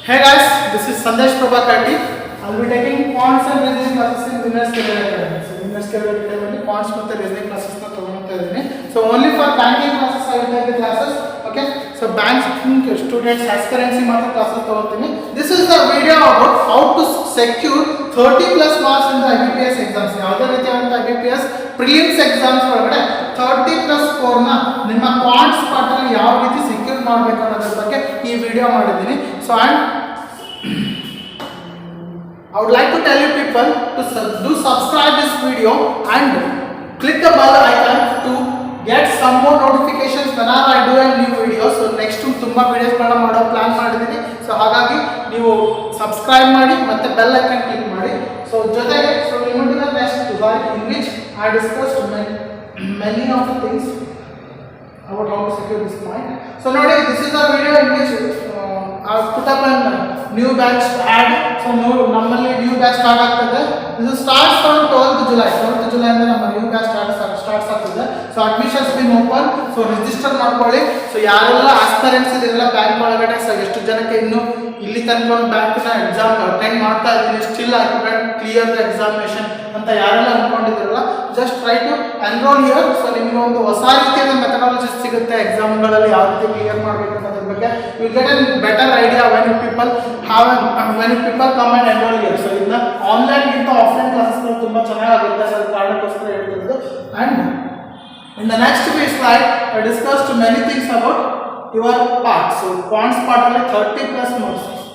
Hey guys, this is Sandesh Prabhakar. I'll be taking quants and reasoning classes in Winners Career Academy. So Winners Career Academy quants ಮತ್ತು reasoning classes ನ ತಗೊಳ್ತಾ ಇದ್ದೀನಿ. So only for banking classes I will take the classes. Okay. So banking students aspirancy ಮಾತ್ರ classes ತಗೊಳ್ತೀನಿ. This is the video about how to secure 30 plus marks in the IBPS exams. ಯಾವುದೇ ರೀತಿಯಾದಂತಹ IBPS prelims exams ಒಳಗಡೆ 30 plus score ನ ನಿಮ್ಮ quants ಪಾಠ ಯಾವ ರೀತಿ ಸೆಕ್ಯೂರ್ ಮಾಡಬೇಕು ಅನ್ನೋದ್ರ ಬಗ್ಗೆ ಈ ವಿಡಿಯೋ ಮಾಡಿದ್ದೀನಿ. So I would like to tell you people to do subscribe this video and click the bell icon to get some more notifications whenever I do a new video. So next ತುಂಬಾ videos ಗಳನ್ನ ಮಾಡೋ plan ಮಾಡಿದ್ದೀನಿ. So ಹಾಗಾಗಿ ನೀವು subscribe ಮಾಡಿ ಮತ್ತೆ bell icon click ಮಾಡಿ. So ಜೊತೆಗೆ ನಿಮ್ಮೊಂದಿಗೆ next in which I discussed many of the things about how to secure this point. So now this is a video in which I put up a new batch ad. So normally new batch start ಆಗ್ತದೆ. This starts from 12th July. 12th July ಅಂದ್ರೆ ನಮ್ಮ new batch starts ಆಗ್ತದೆ. So admissions been open. So register ಮಾಡ್ಕೊಳ್ಳಿ. So ಯಾರೆಲ್ಲ aspirants ಇದೆಲ್ಲ bank ಒಳಗಡೆ so ಎಷ್ಟು ಜನಕ್ಕೆ ಇನ್ನು ಇಲ್ಲಿ ತನಕ ಬ್ಯಾಂಕ್ ನ ಎಕ್ಸಾಮ್ ಅಟೆಂಡ್ ಮಾಡ್ತಾ ಇದ್ದೀನಿ still I couldn't clear the examination ಅಂತ ಯಾರೆಲ್ಲ ಅನ್ಕೊಂಡಿದ್ರಲ್ಲ just try to enroll here. So ನಿಮಗೆ ಒಂದು ಹೊಸ ರೀತಿಯಾದ ಮೆಥಡಾಲಜಿ ಸಿಗುತ್ತೆ ಎಕ್ಸಾಮ್ಗಳಲ್ಲಿ ಯಾವ ರೀತಿ ಕ್ಲಿಯರ್ ಮಾಡಬೇಕು ಅನ್ನೋದ್ರ ಬಗ್ಗೆ you get an better idea when you people come and enrol here. So ಇದನ್ನ ಆನ್ಲೈನ್ ಗಿಂತ ಆಫ್ಲೈನ್ ಕ್ಲಾಸಸ್ಗಳು ತುಂಬ ಚೆನ್ನಾಗುತ್ತೆ ಅದರ ಕಾರಣಕ್ಕೋಸ್ಕರ ಹೇಳ್ತಿರೋದು. And in the next slide I discussed many things about your part. So quants part ಅಲ್ಲಿ 30 plus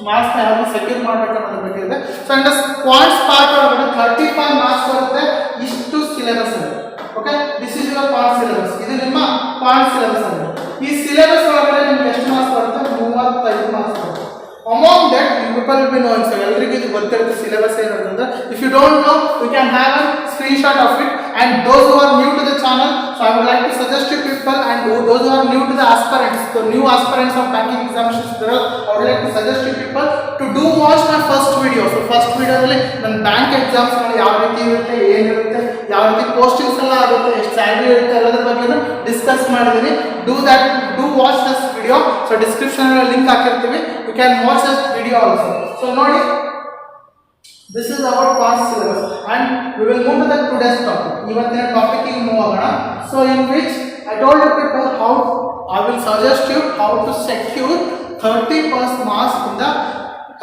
marks ನ ಯಾರು ಸೆಕ್ಯೂರ್ ಮಾಡಬೇಕು ಅನ್ನೋದ್ರ ಬಗ್ಗೆ ಇದೆ. ಸೊ ಅಂಡ್ quants part ಒಳಗಡೆ 35 marks ಬರುತ್ತೆ. ಇಷ್ಟು ಸಿಲೆಬಸ್ ಇದೆ. Okay, this is your quants syllabus. ಇದು ನಿಮ್ಮ quants ಸಿಲೆಬಸ್ ಇದೆ. ಈ ಸಿಲೆಬಸ್ ಒಳಗಡೆ ನಿಮಗೆ ಎಷ್ಟು ಮಾರ್ಕ್ಸ್ ಬರುತ್ತೆ? 35 ಮಾರ್ಕ್ಸ್ ಬರುತ್ತೆ. Among that you people will be knowing. So ಎಲ್ಲರಿಗೂ ಇದು ಗೊತ್ತಿರುತ್ತೆ ಸಿಲೆಬಸ್ ಏನಂತಂದ್ರೆ if you don't know you can have a screenshot of it. And those who are new to the channel, so I would like to suggest you people and those who are new to the aspirants, so new aspirants of banking examinations, I would like to suggest you people to do watch my first video. So first video ಅಲ್ಲಿ ನನ್ನ bank exams ಗಳು ಯಾವ ರೀತಿ ಇರುತ್ತೆ, ಏನಿರುತ್ತೆ, ಯಾವ ರೀತಿ postings ಎಲ್ಲ ಆಗುತ್ತೆ, ಎಷ್ಟು ಸ್ಯಾಲರಿ ಇರುತ್ತೆ ಎಲ್ಲದರ ಬಗ್ಗೆ ಡಿಸ್ಕಸ್ ಮಾಡಿದ್ದೀನಿ. Do watch this video. So description ಅಲ್ಲಿ ಲಿಂಕ್ ಹಾಕಿರ್ತೀವಿ. You can watch this video also. So ನೋಡಿ, this is our past syllabus and we will move to the today's topic. ಇವತ್ತಿನ ಟಾಪಿಕ್ ಗೆ ಮೂವ್ ಆಗೋಣ. So in which I told you people how I will suggest you how to secure 30 plus marks in the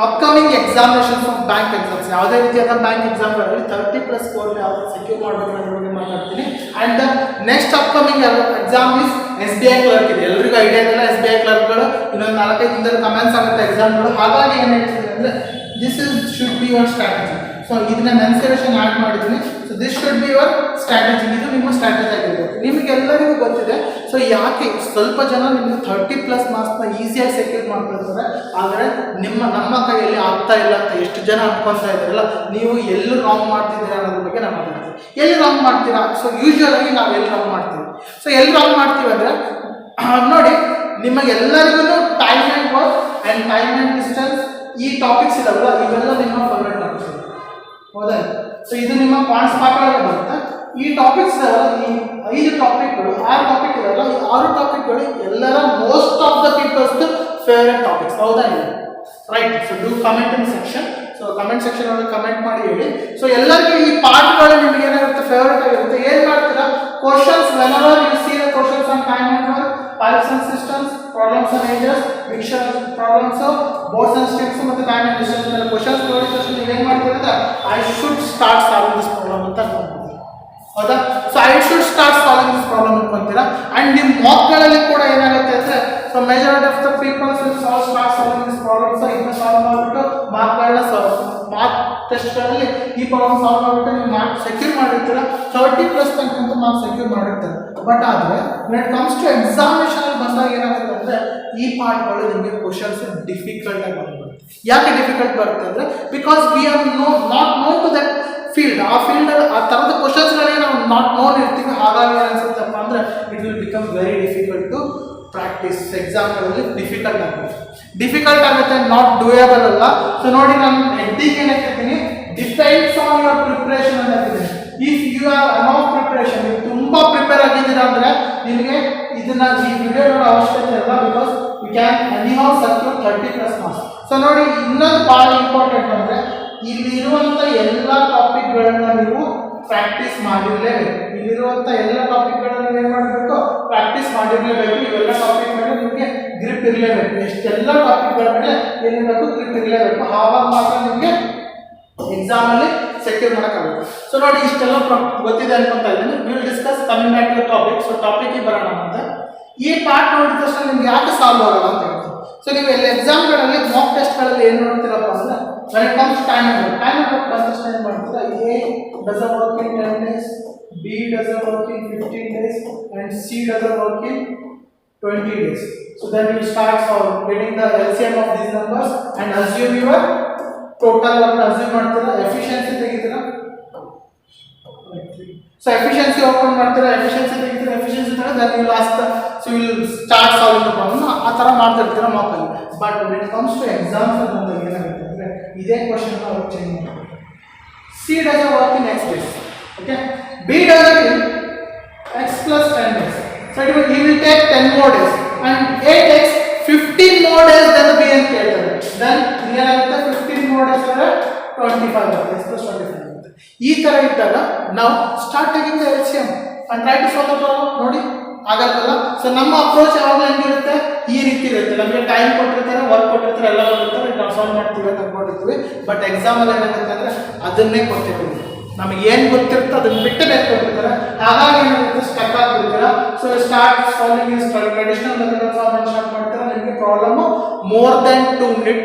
upcoming examinations of bank exams. ಯಾವುದೇ ರೀತಿಯಾದ bank exam ಗಳಲ್ಲಿ 30 plus score ಯಾವ secure ಮಾಡಬೇಕು ಅನ್ನೋದ್ರ ಬಗ್ಗೆ ಮಾತಾಡ್ತೀನಿ. And the next upcoming exam is SBI clerk ಇದೆ. ಎಲ್ಲರಿಗೂ ಐಡಿಯಾ ಇದೆಲ್ಲ SBI clerk ಗಳು ಇನ್ನೊಂದು 4-5 ದಿನದಲ್ಲಿ ಕಮೆಂಟ್ಸ್ ಆಗುತ್ತೆ ಎಕ್ಸಾಮ್ಗಳು. ಹಾಗಾಗಿ ಏನು ಹೇಳ್ತಿದೆ ಅಂದ್ರೆ this should be your strategy. So ಇದನ್ನ ಮೆನ್ಸುರೇಷನ್ ಆಡ್ ಮಾಡಿದ್ದೀನಿ. So this should be your strategy. ಇದು ನಿಮ್ಮ ಸ್ಟ್ರಾಟಜಿ ಆಗಿರುತ್ತೆ. ನಿಮಗೆಲ್ಲರಿಗೂ ಗೊತ್ತಿದೆ. ಸೊ ಯಾಕೆ ಸ್ವಲ್ಪ ಜನ ನಿಮಗೆ 30 ಪ್ಲಸ್ ಮಾರ್ಕ್ಸ್ನ ಈಸಿಯಾಗಿ ಸೆಕ್ಯೂರ್ ಮಾಡ್ಕೊಳ್ತಾರೆ, ಆದರೆ ನಮ್ಮ ಕೈಯಲ್ಲಿ ಆಗ್ತಾ ಇಲ್ಲ ಅಂತ ಎಷ್ಟು ಜನ ಅನ್ಕೊಳ್ತಾ ಇದ್ದಾರಲ್ಲ, ನೀವು ಎಲ್ಲೂ ರಾಂಗ್ ಮಾಡ್ತಿದ್ದೀರಾ ಅನ್ನೋದ್ರ ಬಗ್ಗೆ ನಾವು ಮಾತಾಡ್ತೀವಿ. ಎಲ್ಲಿ ರಾಂಗ್ ಮಾಡ್ತೀರಾ? ಸೊ ಯೂಶುವಲ್ ಆಗಿ ನಾವು ಎಲ್ಲಿ ರಾಂಗ್ ಮಾಡ್ತೀವಿ? ಸೊ ಎಲ್ಲಿ ರಾಂಗ್ ಮಾಡ್ತೀವಿ ಅಂದರೆ ನೋಡಿ, ನಿಮಗೆಲ್ಲರಿಗೂ time and work and time and distance ಈ ಟಾಪಿಕ್ಸ್ ಇದಾವಲ್ಲ, ಇವೆಲ್ಲ ನಿಮ್ಮ ಫೇವ್ರೆಟ್ ಟಾಪಿಕ್ಸ್ ಇದೆ, ಹೌದಾ? ಸೊ ಇದು ನಿಮ್ಮ ಕ್ವಾಂಟ್ಸ್ ಪಾಠ ಬರುತ್ತೆ. ಈ ಟಾಪಿಕ್ಸ್ ಇದಾವಲ್ಲ, ಈ 5 ಟಾಪಿಕ್ಗಳು 6 ಟಾಪಿಕ್ ಇದಾವಲ್ಲ, ಈ 6 ಟಾಪಿಕ್ಗಳು ಎಲ್ಲರ most of the people's favourite topics, ಹೌದಾ ಇಲ್ಲ? Right. So do comment in section. So comment section ಒಳಗೆ ಕಮೆಂಟ್ ಮಾಡಿ ಹೇಳಿ. ಸೊ ಎಲ್ಲರಿಗೂ ಈ ಪಾಠಗಳು ನಿಮಗೆ ಏನಾಗುತ್ತೆ, ಫೇವ್ರೆಟ್ ಆಗಿರುತ್ತೆ. ಏನು ಮಾಡ್ತೀರಾ? Questions whenever U C the questions on time and work, pipes and systems, problems and edges, mixture problems, boards and strips ಮತ್ತು time and distance ಮೇಲೆ ಕ್ವಶನ್ಸ್ ನೋಡಿ ತಕ್ಷಣ ನೀವು ಏನು ಮಾಡ್ತೀರಾ? I should start solving this problem ಅಂತ ಅನ್ಕೊಂತೀರಾ, ಹೌದಾ? So I should start solving this problem ಅನ್ಕೊಂತೀರಾ. ಆ್ಯಂಡ್ ನಿಮ್ಮ ಮಾರ್ಕ್ಗಳಲ್ಲಿ ಕೂಡ ಏನಾಗುತ್ತೆ ಅಂದರೆ, so majority of the peoples will start solving this problem. So ಇದನ್ನ ಸಾಲ್ವ್ ಮಾಡಿಬಿಟ್ಟು ಮಾರ್ಕ್ಗಳನ್ನ ಮಾರ್ಕ್ ಟೆಸ್ಟ್ಗಳಲ್ಲಿ ಈ ಪ್ರಾಬ್ಲಮ್ ಸಾಲ್ವ್ ಮಾಡಿಬಿಟ್ಟು ನೀವು ಮಾರ್ಕ್ ಸೆಕ್ಯೂರ್ ಮಾಡಿರ್ತೀರ. 30 ಪ್ಲಸ್ ತನಕ ಮಾರ್ಕ್ ಸೆಕ್ಯೂರ್ ಮಾಡಿರ್ತಾರೆ. ಬಟ್ ಆದರೆ when it comes to examination ಬಂದಾಗ ಏನಾಗುತ್ತೆ ಅಂದರೆ, ಈ ಪಾರ್ಟ್ಗಳು ನಿಮಗೆ ಕ್ವಶನ್ಸ್ ಡಿಫಿಕಲ್ಟ್ ಆಗಿ ಬಂದ್ಬಿಡುತ್ತೆ. ಯಾಕೆ ಡಿಫಿಕಲ್ಟ್ ಬರುತ್ತೆ ಅಂದರೆ, because we are not known to that field. ಆ ಫೀಲ್ಡಲ್ಲಿ ಆ ಥರದ ಕ್ವಶನ್ಸ್ಗಳಿಗೆ ನಾವು ನಾಟ್ ನೋನ್ ಇರ್ತೀವಿ. ಹಾಗಾಗಿ ಏನಿಸುತ್ತಪ್ಪ ಅಂದರೆ it will become very difficult to practice. ಎಕ್ಸಾಮ್ಗಳಲ್ಲಿ ಡಿಫಿಕಲ್ಟ್ ಆಗುತ್ತೆ, ನಾಟ್ ಡೂಯಬಲ್ ಅಲ್ಲ. ಸೊ ನೋಡಿ, ನಾನು ಹೆಡ್ಡಿಗೆ ಏನು ಹಾಕಿರ್ತೀನಿ, ಡಿಪೆಂಡ್ಸ್ ಆನ್ ಯುವರ್ ಪ್ರಿಪ್ರೇಷನ್ ಅಂತ ಹಾಕಿದ್ದೀನಿ. ಇಫ್ ಯು ಹ್ಯಾವ್ ಅನೌಫ್ ಪ್ರಿಪರೇಷನ್, ನೀವು ತುಂಬಾ ಪ್ರಿಪೇರ್ ಆಗಿದ್ದೀರಾ ಅಂದ್ರೆ ನಿಮಗೆ ಇದನ್ನ ಈ ವಿಡಿಯೋ ನೋಡೋ ಅವಶ್ಯಕತೆ ಇಲ್ಲ, because you can anyhow secure 30+ marks. So ನೋಡಿ, ಇನ್ನೊಂದು ಬಹಳ ಇಂಪಾರ್ಟೆಂಟ್ ಅಂದ್ರೆ ಇಲ್ಲಿರುವಂತ ಎಲ್ಲ ಟಾಪಿಕ್ಗಳನ್ನ ನೀವು ಪ್ರಾಕ್ಟೀಸ್ ಮಾಡಿರಲೇಬೇಕು. ಇಲ್ಲಿರುವಂತ ಎಲ್ಲ ಟಾಪಿಕ್ಗಳನ್ನ ನೀವು ಏನು ಮಾಡಬೇಕು, ಪ್ರಾಕ್ಟೀಸ್ ಮಾಡಿರಲೇಬೇಕು. ಇವೆಲ್ಲ ಟಾಪಿಕ್ ಮೇಲೆ ನಿಮಗೆ ಗ್ರಿಪ್ ಇರಲೇಬೇಕು. ಎಷ್ಟೆಲ್ಲ ಟಾಪಿಕ್ಗಳ ಮೇಲೆ ಏನಿರಬೇಕು, ಗ್ರಿಪ್ ಇರಲೇಬೇಕು. ಆವಾಗ ಮಾತ್ರ ನಿಮಗೆ ಎಕ್ಸಾಮ್ ಅಲ್ಲಿ ಸೆಕ್ಯೂರ್ ಮಾಡೋಕ್ಕಾಗುತ್ತೆ. ಸೊ ನೋಡಿ, ಇಷ್ಟೆಲ್ಲ ಗೊತ್ತಿದೆ ಅನ್ಕೊಂತ ಇದ್ದೀನಿ. Will discuss coming back to topic. So ಟಾಪಿಕ್ಗೆ ಬರೋಣ. ಅಂತ ಈ ಪಾರ್ಟ್ ನೋಡಿದ ತಕ್ಷಣ ನಿಮ್ಗೆ ಯಾಕೆ ಸಾಲ್ವ್ ಆಗಲ್ಲ ಅಂತ ಹೇಳ್ತೀನಿ. ಸೊ ನೀವು ಎಲ್ಲ ಎಕ್ಸಾಮ್ಗಳಲ್ಲಿ ಮಾಕ್ ಟೆಸ್ಟ್ಗಳಲ್ಲಿ ಏನು ನೋಡ್ತೀರಪ್ಪ ಅಂದ್ರೆ, when it comes time about ಬಂದ ತಕ್ಷಣ ಏನು ಮಾಡ್ತೀರಾ, A doesn't work in 10 days, B doesn't work in 15 days and C doesn't work in 20 days. So then you start getting the LCM of these numbers and assume your total work. assume ಮಾಡ್ತೀರಾ, efficiency ತೆಗಿತೀರಾ. So efficiency open ಮಾಡ್ತೀರಾ, efficiency ತೆಗಿತೀರಾ, efficiency ತೆಗೆದು then you ask the, so you will start solving the problem. ಆ ತರ ಮಾಡ್ತಿರ್ತೀರಾ Mach ಅಲ್ಲಿ. But when it comes to exams ಅಂತ ಏನಾಗುತ್ತೆ ಅಂದ್ರೆ, ಇದೇ ಕ್ವೆಶ್ಚನ್ ನಾವು ಚೇಂಜ್ ಮಾಡ್ತೀವಿ. C doesn't work in X days, okay, B does it in X plus 10 days. So it will, he will take 10 more days and A takes 15 more days than the B ಅಂತ ಹೇಳ್ತಾರೆ. then ಏನಾಗುತ್ತೆ, 15 more days ಅಂದ್ರೆ 25 ಆಗುತ್ತೆ, X plus 25 ಆಗುತ್ತೆ. ಈ ತರ ಇದ್ದಾಗ ನಾವು start taking the LCM and try to solve the problem. ನೋಡಿ ಆಗಲ್ಲ. ಸೊ ನಮ್ಮ ಅಪ್ರೋಚ್ ಯಾವಾಗಲೂ ಹೆಂಗಿರುತ್ತೆ, ಈ ರೀತಿ ಇರುತ್ತೆ. ನಮಗೆ ಟೈಮ್ ಕೊಟ್ಟಿರ್ತಾರೆ, ವರ್ಕ್ ಕೊಟ್ಟಿರ್ತಾರೆ, ಎಲ್ಲ ಕೊಟ್ಟಿರ್ತಾರೆ, ನಾವು ಸಾಲ್ವ್ ಮಾಡ್ತೀವಿ ಅಂತ ಅನ್ಕೊಂಡಿರ್ತೀವಿ. ಬಟ್ ಎಕ್ಸಾಮಲ್ಲಿ ಏನಾಗುತ್ತೆ ಅಂದರೆ ಅದನ್ನೇ ಕೊಟ್ಟಿರ್ತೀವಿ. ನಮಗೆ ಏನು ಗೊತ್ತಿರುತ್ತೆ ಅದನ್ನ ಬಿಟ್ಟು ಬೇಕು ಕೊಟ್ಟಿರ್ತಾರೆ. ಹಾಗಾಗಿ ಏನಾಗುತ್ತೆ, ಸ್ಟಕ್ ಆಗಿರ್ತೀರ. So start solving is traditional method solve start ಮಾಡ್ತಾರೆ. ನಿಮಗೆ problem more than 2 minute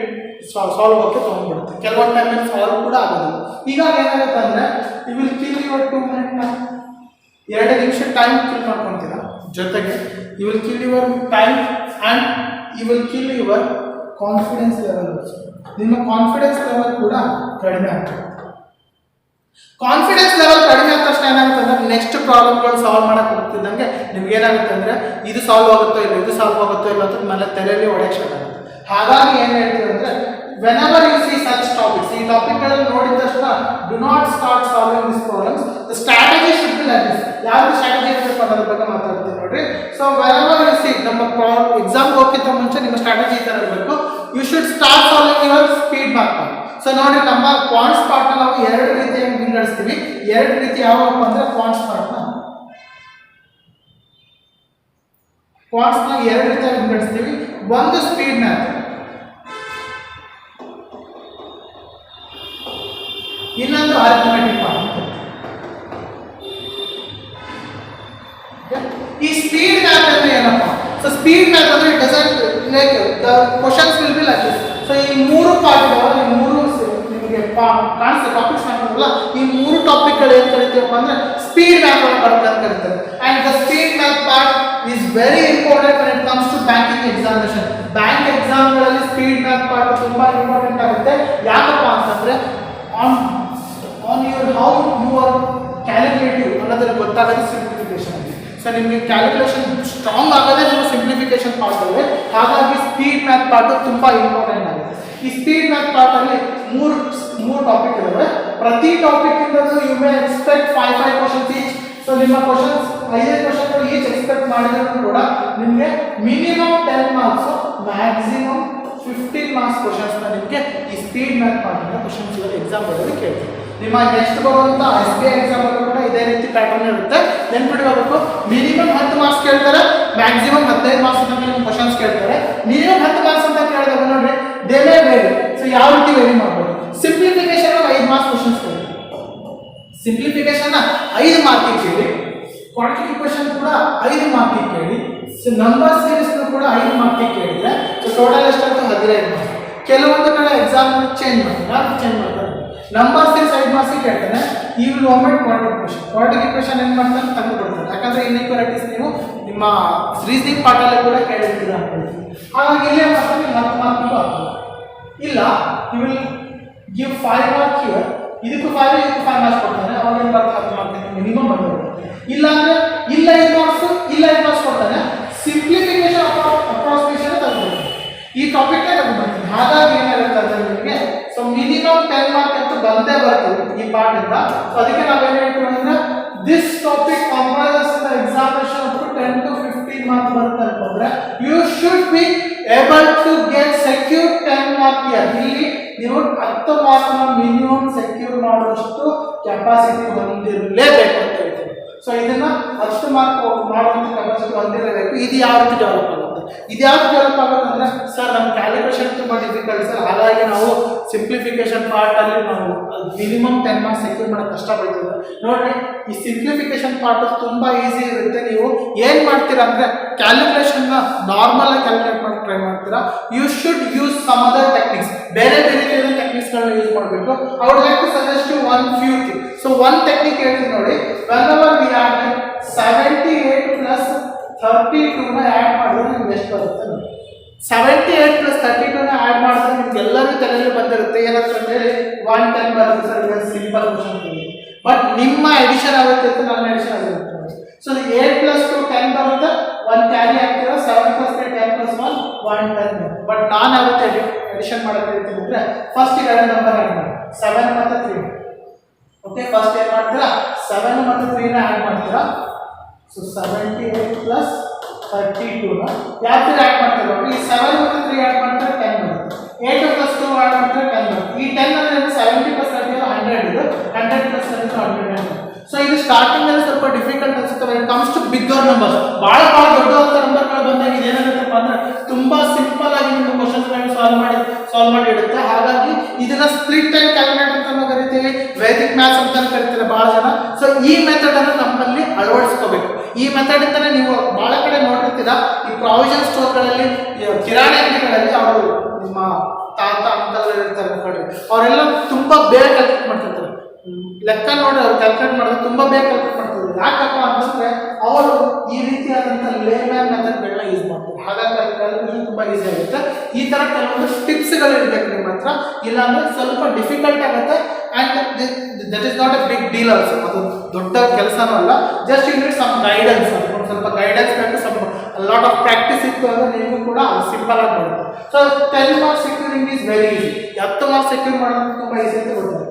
solve ಆಗೋಕ್ಕೆ ತೊಗೊಂಡ್ಬಿಡುತ್ತೆ. ಕೆಲವೊಂದು ಟೈಮಲ್ಲಿ ಸಾಲ್ವ್ ಕೂಡ ಆಗೋದಿಲ್ಲ. ಹೀಗಾಗಿ ಏನಾಗುತ್ತೆ ಅಂದರೆ, ಯು ವಿಲ್ ಕಿಲ್ ಯುವರ್ 2 ಮಿನಿಟ್ನ 2 ನಿಮಿಷ ಟೈಮ್ ಕಿಲ್ ಮಾಡ್ಕೊತೀರಾ. ಜೊತೆಗೆ you will kill your time and you will kill your confidence level also. ನಿಮ್ಮ ಕಾನ್ಫಿಡೆನ್ಸ್ ಲೆವೆಲ್ ಕೂಡ ಕಡಿಮೆ ಆಗ್ತದೆ. ಕಾನ್ಫಿಡೆನ್ಸ್ ಲೆವೆಲ್ ಕಡಿಮೆ ಆದ ತಕ್ಷಣ ಏನಾಗುತ್ತೆ ಅಂದರೆ, ನೆಕ್ಸ್ಟ್ ಪ್ರಾಬ್ಲಮ್ಗಳು ಸಾಲ್ವ್ ಮಾಡೋಕೆ ಹೋಗ್ತಿದ್ದಂಗೆ ನಿಮ್ಗೆ ಏನಾಗುತ್ತೆ ಅಂದರೆ, ಇದು ಸಾಲ್ವ್ ಆಗುತ್ತೋ ಇಲ್ಲ, ಇದು ಸಾಲ್ವ್ ಆಗುತ್ತೋ ಇಲ್ಲ ಅಂತ ಮೇಲೆ ತಲೆಯಲ್ಲಿ ಹೊಡೆಯಕ್ಕೆ ಸ್ಟಾರ್ಟ್ ಆಗುತ್ತೆ. ಹಾಗಾಗಿ ಏನು ಹೇಳ್ತೀವಿ ಅಂದರೆ, whenever you see such topics, ಈ ಟಾಪಿಕ್ಗಳನ್ನು ನೋಡಿದ ತಕ್ಷಣ do not start solving these problems. The strategy should be like this. ಯಾವುದು ಸ್ಟ್ರಾಟಜಿ ಇರಬೇಕು ಅನ್ನೋದ್ರ ಬಗ್ಗೆ ಮಾತಾಡ್ತೀವಿ ನೋಡ್ರಿ. ಸೊ whenever you see, ನಮ್ಮ ಎಕ್ಸಾಮ್ ಹೋಗ್ಕಿಂತ ಮುಂಚೆ ನಿಮ್ಮ ಸ್ಟ್ರಾಟಜಿ ಈ ಥರ ಇರಬೇಕು. You should start solving your speed mark part. So ನೋಡಿ, ನಮ್ಮ ಕ್ವಾಂಟ್ಸ್ ಪಾರ್ಟ್ನ ನಾವು 2 ರೀತಿಯಾಗಿ ವಿಂಗಡಿಸ್ತೀವಿ. 2 ರೀತಿ ಯಾವಪ್ಪ ಅಂದರೆ, ಕ್ವಾಂಟ್ಸ್ನ 2 ರೀತಿಯಾಗಿ ವಿಂಗಡಿಸ್ತೀವಿ. ಒಂದು ಸ್ಪೀಡ್ ಮ್ಯಾಥ್, ಇನ್ನೊಂದು ಅರಿಥಮೆಟಿಕ್ ಪಾರ್ಟ್. ಈ ಸ್ಪೀಡ್ ಮ್ಯಾಥ್ ಅಂದ್ರೆ ಏನಪ್ಪ? ಸೊ ಸ್ಪೀಡ್ ಮ್ಯಾಥ್ ಅಂದ್ರೆ it doesn't like the questions will be like this. So ಈ 3 ಪಾರ್ಟ್ ಇದಾವೆ, ಈ 3 ನಿಮಗೆ ಕಾಣಿಸ್ತಾ ಟಾಪಿಕ್ಸ್ ಹಾಕೋಲ್ಲ. ಈ 3 ಟಾಪಿಕ್ಗಳು ಏನು ಕರಿತೀವಪ್ಪ ಅಂದ್ರೆ ಸ್ಪೀಡ್ ಮ್ಯಾಥ್ ಒಳಗೆ ಬರುತ್ತೆ ಅಂತ ಕರೀತಾರೆ. And the speed math part is very important when it comes to banking examination. Bank ಎಕ್ಸಾಮ್ಗಳಲ್ಲಿ ಸ್ಪೀಡ್ ಮ್ಯಾಥ್ ಪಾರ್ಟ್ ತುಂಬಾ ಇಂಪಾರ್ಟೆಂಟ್ ಆಗುತ್ತೆ. ಯಾಕಪ್ಪ ಅಂತಂದ್ರೆ, on your how you are calculative ಅನ್ನೋದ್ರ ಗೊತ್ತಾಗೋದು ಸಿಂಪ್ಲಿಫಿಕೇಶನ್ ಅಲ್ಲಿ. ಸೊ ನಿಮಗೆ ಕ್ಯಾಲ್ಕುಲೇಷನ್ ಸ್ಟ್ರಾಂಗ್ ಆಗೋದೇ ನಿಮ್ಮ ಸಿಂಪ್ಲಿಫಿಕೇಶನ್ ಪಾರ್ಟ್ ಅಲ್ಲಿ. ಹಾಗಾಗಿ ಸ್ಪೀಡ್ ಮ್ಯಾಥ್ ಪಾರ್ಟ್ ತುಂಬಾ ಇಂಪಾರ್ಟೆಂಟ್ ಆಗುತ್ತೆ. ಈ ಸ್ಪೀಡ್ ಮ್ಯಾಥ್ ಪಾರ್ಟ್ ಅಲ್ಲಿ 3 ಟಾಪಿಕ್ ಇದಾವೆ. ಪ್ರತಿ ಟಾಪಿಕ್ ಇಂದಲೂ you may expect 5 questions each. So ನಿಮ್ಮ ಕ್ವಶನ್ಸ್ 5 ಕ್ವಶನ್ಗಳು ಈಚ್ ಎಕ್ಸ್ಪೆಕ್ಟ್ ಮಾಡಿದ್ರು ಕೂಡ ನಿಮಗೆ minimum 10 marks, maximum 15 marks questions ನಿಮಗೆ ಈ speed math part questions exam ಬರೋದು ಕೇಳ್ತೀವಿ. ನಿಮ್ಮ ನೆಕ್ಸ್ಟ್ ಬರುವಂಥ SBI ಎಕ್ಸಾಮ್ ಕೂಡ ಇದೇ ರೀತಿ ಪ್ಯಾಟರ್ನ್ ಇರುತ್ತೆ. ನೆನ್ಪಿಟ್ಕೋಬೇಕು, ಮಿನಿಮಮ್ 10 ಮಾರ್ಕ್ಸ್ ಕೇಳ್ತಾರೆ, ಮ್ಯಾಕ್ಸಿಮಮ್ 15 ಮಾರ್ಕ್ಸ್ ಅಂತ ನಿಮ್ಮ ಕ್ವಶನ್ಸ್ ಕೇಳ್ತಾರೆ. ಮಿನಿಮಮ್ 10 ಮಾರ್ಕ್ಸ್ ಅಂತ ಕೇಳಿದಾಗ ನೋಡ್ರಿ, ದೇ ಮೇ ವೇರಿ. ಸೊ ಯಾವ ರೀತಿ ವೇರಿ ಮಾಡ್ಬೋದು? ಸಿಂಪ್ಲಿಫಿಕೇಶನ್ 5 ಮಾರ್ಕ್ಸ್ ಕ್ವಶನ್ಸ್ ಕೇಳಿ, ಸಿಂಪ್ಲಿಫಿಕೇಶನ್ 5 ಮಾರ್ಕಿಗೆ ಕೇಳಿ, ಕ್ವಾಡ್ರಾಟಿಕ್ ಇಕ್ವೇಷನ್ ಕೂಡ 5 ಮಾರ್ಕಿಗೆ ಕೇಳಿ, ಸೊ ನಂಬರ್ ಸೀರೀಸ್ ಕೂಡ 5 ಮಾರ್ಕಿಗೆ ಕೇಳಿದ್ರೆ ಸೊ ಟೋಟಲ್ ಎಷ್ಟಾಯ್ತು? 15 ಮಾರ್ಕ್ಸ್. ಕೆಲವೊಂದು ಕಡೆ ಎಕ್ಸಾಮ್ ಚೇಂಜ್ ಮಾಡ್ತಾರೆ. ನಂಬರ್ ಸೀರೀಸ್ 5 ಮಾರ್ಕ್ಸ್ ಕೇಳ್ತಾನೆ, ಈ ವಿಲ್ ಒಮೆಟ್ ಕ್ವಾಡ್ರಾಟಿಕ್ ಇಕ್ವೇಷನ್ ಏನು ಮಾಡ್ತಾನೆ ತೆಗೆದುಕೊಡ್ತಾರೆ. ಯಾಕಂದ್ರೆ ಇನ್ಇಕ್ವಾಲಿಟೀಸ್ ನೀವು ನಿಮ್ಮ ರೀಸನಿಂಗ್ ಪಾರ್ಟಲ್ಲಿ ಕೂಡ ಕೇಳಿರ್ತೀರ ಅನ್ಕೊಳ್ತೀವಿ. ಹಾಗಾಗಿ ಇಲ್ಲೇ ಮಾಡ್ತಾರೆ 10 ಮಾರ್ಕ್ಸ್ ಆಗ್ತದೆ. ಇಲ್ಲ, you will give 5 marks here, ಇದಕ್ಕೂ 5 ಇದಕ್ಕೂ 5 ಮಾರ್ಕ್ಸ್ ಕೊಡ್ತಾನೆ. ಅವಾಗ ಏನು ಬರ್ತದೆ? 10 ಮಾರ್ಕ್ಸ್ ಮಿನಿಮಮ್ ಬಂದಿರುತ್ತೆ. ಇಲ್ಲ ಅಂದ್ರೆ ಇಲ್ಲ 5 ಮಾರ್ಕ್ಸ್, ಇಲ್ಲ 5 ಮಾರ್ಕ್ಸ್ ಕೊಡ್ತಾನೆ. ಸಿಂಪ್ಲಿಫಿಕೇಶನ್ ಅಪ್ರಾಕ್ಸಿಮೇಷನ್ ತೆಗೆದುಕೊಡ್ತಾನೆ. ಈ ಟಾಪಿಕ್ನೇ ತೆಗೆದುಕೊಡ್ತೀನಿ. ಹಾಗಾಗಿ ಏನಾಗುತ್ತೆ ಅಂದ್ರೆ ನಿಮಗೆ ಸೊ ಮಿನಿಮಮ್ 10 ಮಾರ್ಕ್ ಅಂತ ಬಂದ ಬಂದೇ ಬರ್ತದೆ ಈ ಪಾರ್ಟ್ ಇಂದ. ಸೊ ಅದಕ್ಕೆ ನಾವೇನ್ ಹೇಳ್ತೀವಿ ಅಂದ್ರೆ this topic comprises the examination up to 10 to 15 marks ಬರುತ್ತೆ ಅಂತಂದ್ರೆ you should be able to get secure 10 mark here. ಇಲ್ಲಿ ನೀವು 10 ಮಾರ್ಕ್ ನ ಮಿನಿಮಮ್ ಸೆಕ್ಯೂರ್ ಮಾಡುವಷ್ಟು ಕೆಪಾಸಿಟಿ ಹೊಂದಿರಲೇಬೇಕು ಅಂತ ಹೇಳ್ತೀವಿ. ಸೊ ಇದನ್ನ 10 ಮಾರ್ಕ್ ಮಾಡುವಂತ ಕೆಪಾಸಿಟಿ ಹೊಂದಿರಬೇಕು. ಇದು ಯಾವ ರೀತಿ ಡೆವಲಪ್ ಆಗುತ್ತೆ? ಇದು ಯಾವ ಡೆವಲಪ್ ಆಗುತ್ತೆ ಅಂದ್ರೆ ಸರ್ ನಮ್ಮ ಕ್ಯಾಲ್ಕುಲೇಷನ್ ತುಂಬಾ ಡಿಫಿಕಲ್ಟ್ ಸರ್, ಹಾಗಾಗಿ ನಾವು ಸಿಂಪ್ಲಿಫಿಕೇಶನ್ ಪಾರ್ಟ್ ಅಲ್ಲಿ ನಾವು ಮಿನಿಮಮ್ 10 ಮಾರ್ಕ್ಸ್ ಸೆಕ್ಯೂರ್ ಮಾಡಕ್ಕೆ ಕಷ್ಟಪಡ್ತೀವಿ. ನೋಡ್ರಿ ಈ ಸಿಂಪ್ಲಿಫಿಕೇಶನ್ ಪಾರ್ಟ್ ತುಂಬಾ ಈಸಿ ಇರುತ್ತೆ. ನೀವು ಏನ್ ಮಾಡ್ತೀರಾ ಅಂದ್ರೆ ಕ್ಯಾಲ್ಕುಲೇಷನ್ ನ ನಾರ್ಮಲ್ ಆಗಿ ಕ್ಯಾಲ್ಕುಲೇಟ್ ಮಾಡಕ್ಕೆ ಟ್ರೈ ಮಾಡ್ತೀರಾ. You should use some other techniques, ಬೇರೆ ಬೇರೆ ಟೆಕ್ನಿಕ್ಸ್ ಗಳನ್ನ ಯೂಸ್ ಮಾಡಬೇಕು. I would like to suggest you one few thing. So one technique ಹೇಳ್ತೀನಿ ನೋಡಿ. whenever we add 78 plus 32 ನ ಆಡ್ ಮಾಡಿದ್ರೆ ನಿಮ್ಗೆ ಎಷ್ಟು ಬರುತ್ತೆ ನೋಡಿ. 78 plus 32 ನ ಆಡ್ ಮಾಡಿದ್ರೆ ನಿಮ್ಗೆ ಎಲ್ಲರೂ ತಲೆಯಲ್ಲಿ ಬಂದಿರುತ್ತೆ ಏನಂತ ಹೇಳಿ 110 ಬರುತ್ತೆ ಸರ್. ಇದು ಸಿಂಪಲ್ ಕ್ವೆಶ್ಚನ್ ಇದೆ. ಬಟ್ ನಿಮ್ಮ ಎಡಿಷನ್ ಆಗುತ್ತೆ ಅಂತ ನನ್ನ ಎಡಿಷನ್ ಆಗುತ್ತೆ. ಸೊ 8 plus 2 10 ಬರುತ್ತೆ, 1 ಕ್ಯಾರಿ ಆಗ್ತೀರಾ. 7 plus 3 10 plus 1 110. ಬಟ್ ನಾನು ಯಾವತ್ತೆ ಎಡಿಷನ್ ಮಾಡಕ್ಕೆ ಹೇಳ್ತೀನಿ ಅಂದ್ರೆ ಫಸ್ಟ್ ಈಗ ನಂಬರ್ ಆಡ್ ಮಾಡಿ 7 ಮತ್ತು 3. ಓಕೆ, ಫಸ್ಟ್ ಏನು ಮಾಡ್ತೀರಾ 7 ಮತ್ತು 3 ನ ಆಡ್ ಮಾಡ್ತೀರಾ. ಸೊ 78 ಪ್ಲಸ್ 32 ನ ಯಾವ ತರ ಆಡ್ ಮಾಡ್ತೀರಾ ನೋಡಿ. 7 ಮತ್ತು 3 ಆಡ್ ಮಾಡಿದ್ರೆ 10 ಬರುತ್ತೆ. 8 ಪ್ಲಸ್ 2 ಆಡ್ ಮಾಡಿದ್ರೆ 10 ಬರುತ್ತೆ. ಈ 10 ಅಂದ್ರೆ 70 ಪ್ಲಸ್ 30 100 ಇದೆ. 100 ಪ್ಲಸ್ 100. ಸೊ ಇದು ಸ್ಟಾರ್ಟಿಂಗ್ ಅಲ್ಲಿ ಸ್ವಲ್ಪ ಡಿಫಿಕಲ್ಟ್ ಅನ್ಸುತ್ತೆ. When comes to bigger numbers, ಬಹಳ ದೊಡ್ಡ ನಂಬರ್ಗಳು ಬಂದಾಗ ಇದೇನಾಗುತ್ತಪ್ಪ ಅಂದ್ರೆ ತುಂಬಾ ಸಿಂಪಲ್ ಆಗಿ ನಿಮ್ಮ ಕ್ವಶನ್ಸ್ ಗಳನ್ನು ಸಾಲ್ವ್ ಮಾಡಿ ಇಡುತ್ತೆ. ಹಾಗಾಗಿ ಇದನ್ನ ಸ್ಪ್ಲಿಟ್ ಅಂಡ್ ಕ್ಯಾಲ್ಕುಲೇಟ್ ಅಂತ ಕರಿತೀವಿ, ವೇದಿಕ್ ಮ್ಯಾಥ್ಸ್ ಅಂತ ಕರಿತಾರೆ ಬಹಳ ಜನ. ಸೊ ಈ ಮೆಥಡ್ ಅನ್ನು ನಮ್ಮಲ್ಲಿ ಅಳವಡಿಸ್ಕೋಬೇಕು. ಈ ಮೆಥಡ್ ಇಂದಾನೆ ನೀವು ಬಹಳ ಕಡೆ ನೋಡಿರ್ತೀರಾ, ಈ ಪ್ರಾವಿಷನ್ ಸ್ಟೋರ್ಗಳಲ್ಲಿ, ಕಿರಾಣಿ ಅಂಗಡಿಗಳಲ್ಲಿ ಅವರು ನಿಮ್ಮ ತಾತ ಅಂಕಲ್ ಇರ್ತಾರೆ ಅನ್ಕೊಳ್ರಿ, ಅವರೆಲ್ಲ ತುಂಬಾ ಬೇಗ ಕ್ಯಾಲ್ಕುಲೇಟ್ ಮಾಡ್ತಿರ್ತಾರೆ. ಲೆಕ್ಕ ನೋಡಿ ಅವ್ರು ಕ್ಯಾಲ್ಕುಲೇಟ್ ಮಾಡಿದ್ರೆ ತುಂಬಾ ಬೇಗ ಕ್ಯಾಲ್ಕುಲೇಟ್ ಮಾಡ್ತಿದ್ರು. ಯಾಕಪ್ಪ ಅಂತಂದ್ರೆ ಅವರು ಈ ರೀತಿಯಾದಂಥ ಲೇಮ್ಯಾನ್ ಮೆಥಡ್ಗಳನ್ನ ಯೂಸ್ ಮಾಡ್ತಾರೆ. ಹಾಗಾಗಿ ಕ್ಯಾಲ್ಕುಲೇಷನ್ ತುಂಬಾ ಈಸಿ ಆಗುತ್ತೆ. ಈ ತರ ಕೆಲವೊಂದು ಟಿಪ್ಸ್ಗಳು ಇರಬೇಕು ನಿಮ್ಮ ಹತ್ರ, ಇಲ್ಲಾಂದ್ರೆ ಸ್ವಲ್ಪ ಡಿಫಿಕಲ್ಟ್ ಆಗುತ್ತೆ. And that is not a big deal also. ಅದು ದೊಡ್ಡ ಕೆಲಸನೂ ಅಲ್ಲ. Just you need some guidance. ಸ್ವಲ್ಪ ಗೈಡೆನ್ಸ್ ಬೇಕು, ಸ್ವಲ್ಪ ಲಾಟ್ ಆಫ್ ಪ್ರಾಕ್ಟೀಸ್ ಇತ್ತು ಅಂದ್ರೆ ನೀವು ಕೂಡ ಸಿಂಪಲ್ ಆಗಿ ಬರುತ್ತೆ. So 10 marks securing is very easy. 10 marks secure ಮಾಡೋದು ತುಂಬಾ ಈಸಿ ಅಂತ ಗೊತ್ತಾಗುತ್ತೆ.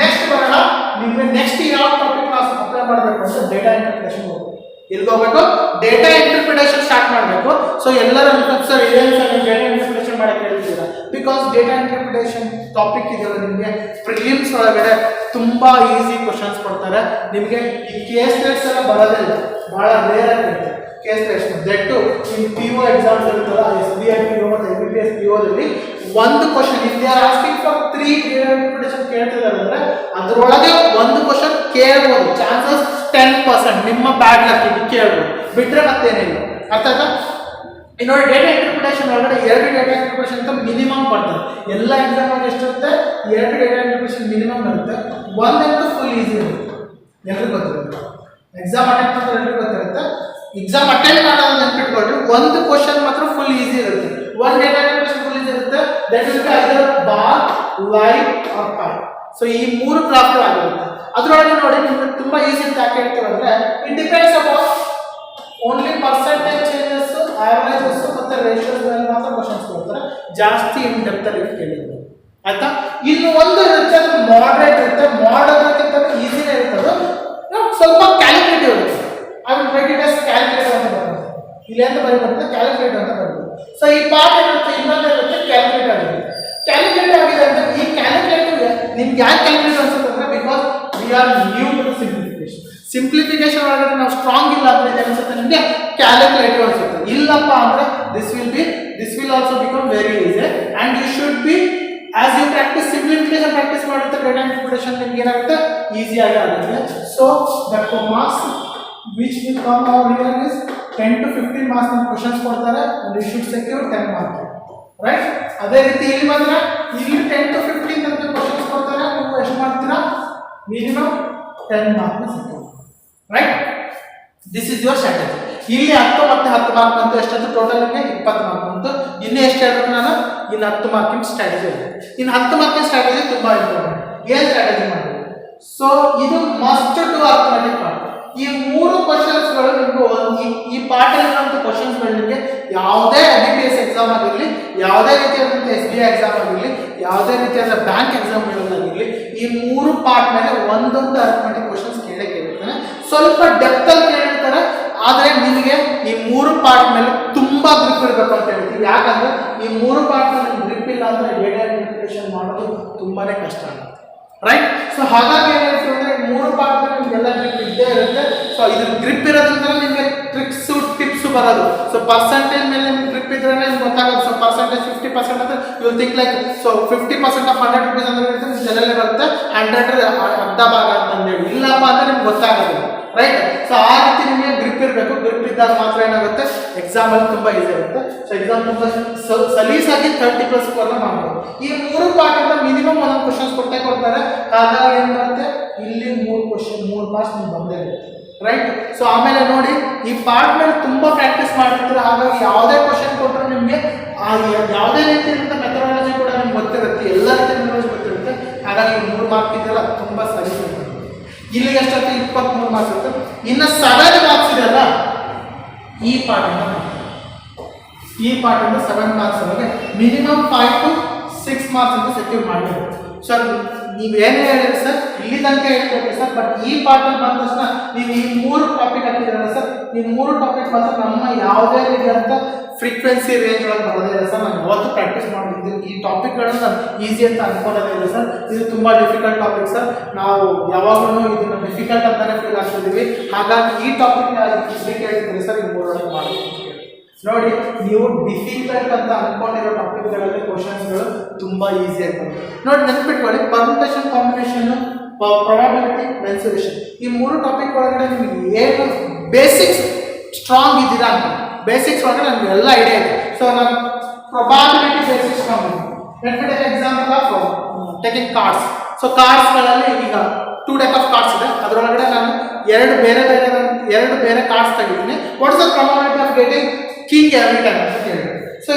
ನೆಕ್ಸ್ಟ್ ಬರೋಣ, ನಿಮಗೆ ನೆಕ್ಸ್ಟ್ ಯಾವ ಟಾಪಿಕ್ ಕ್ಲಾಸ್ ಅಪ್ಲೈ ಮಾಡಬೇಕು ಅಂದ್ರೆ ಡೇಟಾ ಇಂಟರ್ಪ್ರಿಟೇಷನ್ ಹೋಗ್ಬೇಕು. ಎಲ್ಲಿ ಹೋಗ್ಬೇಕು? ಡೇಟಾ ಇಂಟರ್ಪ್ರಿಟೇಷನ್ ಸ್ಟಾರ್ಟ್ ಮಾಡಬೇಕು. ಸೊ ಎಲ್ಲರೂ ಸರ್ ಇದೇನು ಸರ್ ನೀವು ಡೇಟಾ ಇಂಟರ್ಪ್ರಿಟೇಷನ್ ಮಾಡಕ್ಕೆ ಹೇಳ್ತೀರಾ? ಬಿಕಾಸ್ ಡೇಟಾ ಇಂಟರ್ಪ್ರಿಟೇಷನ್ ಟಾಪಿಕ್ ಇದೆಯಲ್ಲ, ನಿಮಗೆ ಪ್ರಿಲಿಮ್ಸ್ ಒಳಗಡೆ ತುಂಬಾ ಈಸಿ ಕ್ವಶನ್ಸ್ ಕೊಡ್ತಾರೆ. ನಿಮಗೆ ಈ ಕೇಸ್ ಸ್ಟಡೀಸ್ ಎಲ್ಲ ಬರೋದಿಲ್ಲ, ಬಹಳ ರೇರ್ ಆಗಿರುತ್ತೆ ಕೇಸ್ ಸ್ಟಡೀಸ್. ದಟ್ಟು ಈ PO ಎಕ್ಸಾಮ್ಸ್ ಇರುತ್ತಲ್ಲ, SBI PO ಮತ್ತು MBBS PO ದಲ್ಲಿ ಒಂದು ಕ್ವಶನ್ ಇದೆ ಆಸ್ಕಿಂಗ್ ಫಾರ್ 3 ಡೇಟಾ ಇಂಟರ್ಪ್ರಿಟೇಷನ್ ಕೇಳ್ತಿದ್ದಾರೆ ಅಂದ್ರೆ ಅದರೊಳಗೆ ಒಂದು ಕ್ವಶನ್ ಕೇಳಬಹುದು. ಚಾನ್ಸಸ್ 10%. ನಿಮ್ಮ ಬ್ಯಾಡ್ ಲಕ್ ಇದು ಕೇಳಬಹುದು, ಬಿಟ್ರೆ ಮತ್ತೇನಿಲ್ಲ. ಅರ್ಥ ಆಯ್ತಾ? ಇನ್ನು ಡೇಟಾ ಇಂಟರ್ಪ್ರಿಟೇಷನ್ ಒಳಗಡೆ 2 ಡೇಟಾ ಇಂಟರ್ಪ್ರಿಟೇಷನ್ ಅಂತ ಮಿನಿಮಮ್ ಬರ್ತದೆ. ಎಲ್ಲ ಎಕ್ಸಾಮ್ ಆಗಿ ಎಷ್ಟಿರುತ್ತೆ? 2 ಡೇಟಾ ಇಂಟರ್ಪ್ರಿಟೇಷನ್ ಮಿನಿಮಮ್ ಇರುತ್ತೆ. ಒಂದಂತೂ ಫುಲ್ ಈಸಿ ಇರುತ್ತೆ, ಎಲ್ಲರಿಗೂ ಗೊತ್ತಿರುತ್ತೆ. ಎಕ್ಸಾಮ್ ಅಟೆಂಡ್ ಮಾಡಿದ್ರೆ ಎಲ್ಲರಿಗೂ ಗೊತ್ತಿರುತ್ತೆ. ಎಕ್ಸಾಮ್ ಅಟೆಂಡ್ ಮಾಡೋದು ನೆನ್ಪಿಟ್ಕೊಳ್ರಿ, ಒಂದು ಕ್ವಶನ್ ಮಾತ್ರ ಫುಲ್ ಈಸಿ ಇರುತ್ತೆ. ಒಂದು ಡೇಟಾ ಇಂಟರ್ಪ್ರಿಟೇಷನ್ ಫುಲ್ ಈಸಿ ಇರುತ್ತೆ. That will be either bar, line or pie. So ಈ 3 ಕ್ರಾಫ್ಟ್ಗಳಾಗಿರುತ್ತೆ. ಅದರೊಳಗೆ ನೋಡಿ ನಿಮಗೆ ತುಂಬಾ ಈಸಿ ಅಂತ ಯಾಕೆ ಹೇಳ್ತೀವಿ ಅಂದ್ರೆ it depends upon only percentage changes, averages ಮತ್ತೆ ರೇಷಿಯೋಸ್ ಮೇಲೆ ಮಾತ್ರ ಕ್ವಶನ್ಸ್ ಕೊಡ್ತಾರೆ. ಜಾಸ್ತಿ ಇನ್ ಡೆಪ್ತ್ ಅಲ್ಲಿ ಕೇಳಿದ್ರು. ಆಯ್ತಾ? ಇನ್ನು ಒಂದು ಇರುತ್ತೆ, ಅದು ಮಾಡರೇಟ್ ಇರುತ್ತೆ. ಮಾಡೋದಕ್ಕಿಂತ ಈಸಿನೇ ಇರ್ತದೆ, ಸ್ವಲ್ಪ ಕ್ಯಾಲ್ಕುಲೇಟಿವ್ ಇರುತ್ತೆ. I will write it as calculator ಅಂತ ಬರುತ್ತೆ. ಇಲ್ಲಿ ಅಂತ ಬರೀಬಹುದು, ಕ್ಯಾಲ್ಕುಲೇಟರ್ ಅಂತ ಬರುತ್ತೆ. ಸೊ ಈ ಪಾರ್ಟ್ ಇರುತ್ತೆ, ಇನ್ನೊಂದು ಇರುತ್ತೆ ಕ್ಯಾಲ್ಕುಲೇಟರ್ ಇರುತ್ತೆ. ಕ್ಯಾಲ್ಕುಲೇಟರ್ ಆಗಿದೆ ಅಂದ್ರೆ ಈ ಕ್ಯಾಲ್ಕುಲೇಟರ್ ನಿಮ್ಗೆ ಯಾಕೆ ಕ್ಯಾಲ್ಕುಲೇಟರ್ ಅನ್ಸುತ್ತೆ ಅಂದ್ರೆ because we are new to simplification. Simplification ಒಳಗಡೆ ನಾವು ಸ್ಟ್ರಾಂಗ್ ಇಲ್ಲ ಅಂದ್ರೆ ಅನ್ಸುತ್ತೆ ನಿಮಗೆ ಕ್ಯಾಲ್ಕುಲೇಟಿವ್ ಅನ್ಸುತ್ತೆ. ಇಲ್ಲಪ್ಪ ಅಂದ್ರೆ this will also become very easy. And you should be as you practise simplification practice ಮಾಡುತ್ತೆ ಡೇಟಾ ಇಂಟರ್ಪ್ರಿಟೇಷನ್ ನಿಮ್ಗೆ ಏನಾಗುತ್ತೆ ಈಸಿ ಆಗಿ ಆಗುತ್ತೆ. So that marks which will come out here is 10 to 15 marks in questions ಕೊಡ್ತಾರೆ and you should secure 10 marks, right? ಅದೇ ರೀತಿ ಇಲ್ಲಿ ಬಂದ್ರೆ ಇಲ್ಲಿ 10 to 15 ಅಂತ questions ಕೊಡ್ತಾರೆ, ನೀವು ಎಷ್ಟು ಮಾಡ್ತೀರಾ? ಮಿನಿಮಮ್ 10 ಮಾರ್ಕ್ಸ್ ನ secure, right? This is your strategy. ಇಲ್ಲಿ 10 ಮತ್ತೆ 10 ಮಾರ್ಕ್ ಅಂತ ಎಷ್ಟಂತ ಟೋಟಲ್ ನಿಮಗೆ 20 ಮಾರ್ಕ್ ಅಂತ. ಇನ್ನು ಎಷ್ಟು ಹೇಳ್ಬೇಕು ನಾನು? ಇನ್ನು 10 ಮಾರ್ಕಿನ ಸ್ಟ್ರಾಟಜಿ ಇದೆ. ಇನ್ನು 10 ಮಾರ್ಕಿನ ಸ್ಟ್ರಾಟಜಿ ತುಂಬಾ ಇಂಪಾರ್ಟೆಂಟ್. ಏನು ಸ್ಟ್ರಾಟಜಿ ಮಾಡಬೇಕು? ಸೊ ಇದು ಮಸ್ಟ್ ಟು ಅರ್ಥಮೆಟಿಕ್ ಪಾರ್ಟ್. ಈ 3 ಕ್ವಶನ್ಸ್ಗಳು ನಿಮಗೆ ಈ ಪಾರ್ಟ್ ಅಲ್ಲಿರುವಂಥ ಕ್ವಶನ್ಸ್ಗಳು ನಿಮಗೆ ಯಾವುದೇ MBBS ಎಕ್ಸಾಮ್ ಆಗಿರಲಿ, ಯಾವುದೇ ರೀತಿಯಾದಂಥ SBI ಎಕ್ಸಾಮ್ ಆಗಿರಲಿ, ಯಾವುದೇ ರೀತಿಯಾದ ಬ್ಯಾಂಕ್ ಎಕ್ಸಾಮ್ಗಳಾಗಿರಲಿ, ಈ 3 ಪಾರ್ಟ್ ಮೇಲೆ ಒಂದೊಂದು ಅರ್ಥಮೆಟಿಕ್ ಕ್ವಶನ್ಸ್ ಕೇಳಿರ್ತಾನೆ. ಸ್ವಲ್ಪ ಡೆಪ್ತ್ ಅಲ್ಲಿ ಕೇಳಿರ್ತಾರೆ, ಆದರೆ ನಿಮಗೆ ಈ 3 ಪಾರ್ಟ್ ಮೇಲೆ ತುಂಬಾ ಗ್ರಿಪ್ ಇರಬೇಕು ಅಂತ ಹೇಳ್ತೀವಿ. ಯಾಕಂದ್ರೆ ಈ 3 ಪಾರ್ಟ್ ಮೇಲೆ ಗ್ರಿಪ್ ಇಲ್ಲ ಅಂದ್ರೆ ಡೇಟಾ ಇಂಟರ್ಪ್ರಿಟೇಷನ್ ಮಾಡೋದು ತುಂಬಾನೇ ಕಷ್ಟ ಆಗುತ್ತೆ, ರೈಟ್? ಸೊ ಹಾಗಾಗಿ ಏನಾಯ್ತು ಅಂದ್ರೆ 3 ಪಾರ್ಟ್ ಮೇಲೆ ನಿಮ್ಗೆಲ್ಲ ಗ್ರಿಪ್ ಇದ್ದೇ ಇರುತ್ತೆ. ಸೊ ಇದ್ರ ಗ್ರಿಪ್ ಇರೋದ್ರಿಂದ ನಿಮಗೆ ಟ್ರಿಕ್ಸ್ ಟಿಪ್ಸ್ ಬರೋದು. ಸೊ ಪರ್ಸೆಂಟೇಜ್ ಮೇಲೆ ನಿಮ್ಗೆ ಗ್ರಿಪ್ ಇದ್ರೆ ನಿಮ್ಗೆ ಗೊತ್ತಾಗುತ್ತೆ. ಸೊ ಪರ್ಸೆಂಟೇಜ್ 50% ಅಂದ್ರೆ you think like so 50% of 100 rupees ಅಂದ್ರೆ ಜನರಲ್ಲಿ ಬರುತ್ತೆ 100 ಅರ್ಧ ಭಾಗ ಅಂತಂದೇಳಿ. ಇಲ್ಲಪ್ಪ ಅಂದ್ರೆ ನಿಮ್ಗೆ ಗೊತ್ತಾಗೋದಿಲ್ಲ, ರೈಟ್? ಸೊ ಆ ರೀತಿ ನಿಮಗೆ ಗ್ರಿಪ್ ಇರಬೇಕು. ಗ್ರಿಪ್ ಇದ್ದಾಗ ಮಾತ್ರ ಏನಾಗುತ್ತೆ, ಎಕ್ಸಾಮ್ ಅಲ್ಲಿ ತುಂಬಾ ಈಸಿ ಆಗುತ್ತೆ. ಸೊ ಎಕ್ಸಾಮ್ ತುಂಬಾ ಸಲೀಸಾಗಿ 30+ ಸ್ಕೋರ್ನ ಮಾಡ್ಬೋದು. ಈ 3 ಪಾರ್ಟ್ ಇಂದ ಮಿನಿಮಮ್ ಒಂದೊಂದು ಕ್ವಶನ್ಸ್ ಕೊಡ್ತಾರೆ. ಹಾಗಾಗಿ ಏನ್ ಬರುತ್ತೆ, ಇಲ್ಲಿ 3 ಮಾರ್ಕ್ಸ್ ನಿಮ್ಗೆ ಬಂದೇ ಇರುತ್ತೆ, ರೈಟ್? ಸೊ ಆಮೇಲೆ ನೋಡಿ, ಈ ಪಾರ್ಟ್ ಮೇಲೆ ತುಂಬಾ ಪ್ರಾಕ್ಟೀಸ್ ಮಾಡಿರ್ತೀರ. ಹಾಗಾಗಿ ಯಾವುದೇ ಕ್ವಶನ್ ಕೊಟ್ಟರು ನಿಮಗೆ ಯಾವುದೇ ರೀತಿಯಾದಂಥ ಮೆಥಡಾಲಜಿ ಕೂಡ ನಿಮ್ಗೆ ಗೊತ್ತಿರುತ್ತೆ, ಎಲ್ಲ ರೀತಿಯ ಮೆಥಡಾಲಜಿ ಗೊತ್ತಿರುತ್ತೆ. ಹಾಗಾಗಿ 3 ಮಾರ್ಕ್ ಇದೆಯಲ್ಲ ತುಂಬಾ ಸರಿ. ಇಲ್ಲಿಗೆ ಎಷ್ಟಾಗುತ್ತೆ, 23 ಮಾರ್ಕ್ಸ್ ಇರುತ್ತೆ. ಇನ್ನು 7 ಮಾರ್ಕ್ಸ್ ಇದೆಯಲ್ಲ, ಈ ಪಾರ್ಟಿಂದ 7 ಮಾರ್ಕ್ಸ್ ಒಳಗೆ ಮಿನಿಮಮ್ 5 to 6 ಮಾರ್ಕ್ಸ್ ಅಂತ ಸೆಕ್ಯೂರ್ ಮಾಡಬೇಕು. ಸರ್ ನೀವೇನೇ ಹೇಳಿರಿ ಸರ್, ಇಲ್ಲಿ ತನಕ ಹೇಳ್ಕೊಟ್ರಿ ಸರ್, ಬಟ್ ಈ ಪಾರ್ಟಲ್ಲಿ ಬಂದ ತಕ್ಷಣ ನೀವು ಈ 3 ಟಾಪಿಕ್ ಹಾಕಿದ್ದೀರಲ್ಲ ಸರ್, ಈ 3 ಟಾಪಿಕ್ ಮಾತ್ರ ನಮ್ಮ ಯಾವುದೇ ರೀತಿಯಾದಂಥ ಫ್ರೀಕ್ವೆನ್ಸಿ ರೇಂಜ್ ಒಳಗೆ ಬರೋದೇ ಇಲ್ಲ ಸರ್. ನಾನು ಯಾವತ್ತೂ ಪ್ರಾಕ್ಟೀಸ್ ಮಾಡಿದ್ದೀನಿ. ಈ ಟಾಪಿಕ್ಗಳನ್ನು ನಾನು ಈಸಿ ಅಂತ ಅನ್ಕೊಳ್ಳೋದೇ ಇಲ್ಲ ಸರ್. ಇದು ತುಂಬ ಡಿಫಿಕಲ್ಟ್ ಟಾಪಿಕ್ ಸರ್. ನಾವು ಯಾವಾಗಲೂ ಇದನ್ನು ಡಿಫಿಕಲ್ಟ್ ಅಂತಾನೆ ಫೀಲ್ ಆಗ್ತಿದ್ದೀವಿ. ಹಾಗಾಗಿ ಈ ಟಾಪಿಕ್ನ ಹೇಳ್ತಿದ್ದೀರಿ ಸರ್, ಇದು 3 ಮಾಡಿ ನೋಡಿ. ನೀವು ಡಿಫಿಕಲ್ಟ್ ಅಂತ ಅನ್ಕೊಂಡಿರೋ ಟಾಪಿಕ್ಗಳಲ್ಲಿ ಕ್ವಶನ್ಸ್ಗಳು ತುಂಬಾ ಈಸಿ ಆಗ್ತವೆ ನೋಡಿ. ನೆನಪಿಟ್ಕೊಳ್ಳಿ, ಪರ್ಮುಟೇಷನ್, ಕಾಂಬಿನೇಷನ್, ಪ್ರೊಬಬಿಲಿಟಿ, ಮೆನ್ಸುರೇಷನ್, ಈ 3 ಟಾಪಿಕ್ ಒಳಗಡೆ ನಿಮಗೆ ಏನು ಬೇಸಿಕ್ಸ್ ಸ್ಟ್ರಾಂಗ್ ಇದ್ದೀರಾ ಅಂತ, ಬೇಸಿಕ್ಸ್ ಒಳಗಡೆ ನನಗೆ ಎಲ್ಲ ಐಡಿಯಾ ಇದೆ. ಸೊ ನಾನು ಪ್ರೊಬಬಿಲಿಟಿ ಬೇಸಿಕ್ಸ್ ಸ್ಟ್ರಾಂಗ್ ಇದೆ. ನೆನಪಿಟ್ಟೆ example of taking cards. So ಕಾರ್ಡ್ಸ್ಗಳಲ್ಲಿ ಈಗ 2 ಟೈಪ್ ಆಫ್ ಕಾರ್ಡ್ಸ್ ಇದೆ. ಅದರೊಳಗಡೆ ನಾನು ಎರಡು ಬೇರೆ ಕಾರ್ಡ್ಸ್ ತೆಗಿದ್ದೀನಿ. What's the probability of getting king every time ಅಂತ ಕೇಳಿದೆ. ಸೊ